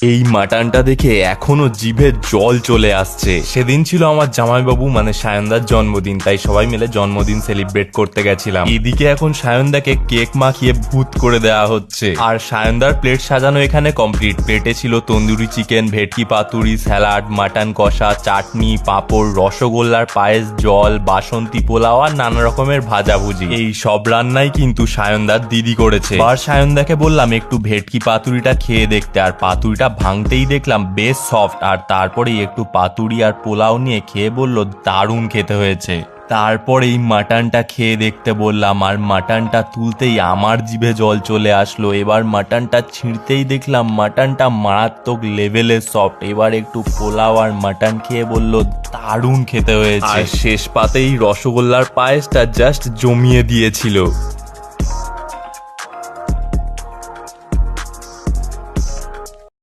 এই মাটনটা দেখে এখনো জিভে জল চলে আসছে। সেদিন ছিল আমার জামাইবাবু মানে সায়নদার জন্মদিন, তাই সবাই মিলে জন্মদিন সেলিব্রেট করতে গেছিলাম। এদিকে এখন সায়নদাকে কেক মাখিয়ে ভূত করে দেওয়া হচ্ছে, আর সায়নদার প্লেট সাজানো এখানে কমপ্লিট। প্লেটে ছিল তন্দুরি চিকেন, ভেটকি পাতুরি, স্যালাড, মাটন কষা, চাটনি, পাঁপড়, রসগোল্লার পায়েস, জল, বাসন্তী পোলাও আর নানা রকমের ভাজাভুজি। এই সব রান্নাই কিন্তু সায়নদার দিদি করেছে। আর সায়নদাকে বললাম একটু ভেটকি পাতুরিটা খেয়ে দেখতে, আর পাতুরিটা ভাঙতেই দেখলাম বেশ সফট। আর তারপরেই একটু পাতুরি আর পোলাও নিয়ে খেয়ে বলল দারুণ খেতে হয়েছে। তারপর এই মাটনটা খেয়ে দেখতে বললাম, আর মাটনটা তুলতেই আমার জিভে জল চলে আসলো। এবার মাটনটা ছিঁড়তেই দেখলাম মাটনটা মারাত্মক লেভেলের সফট। এবার একটু পোলাও আর মাটন খেয়ে বলল দারুণ খেতে হয়েছে। আর শেষ পাতেই রসগোল্লার পায়েসটা জাস্ট জমিয়ে দিয়েছিল।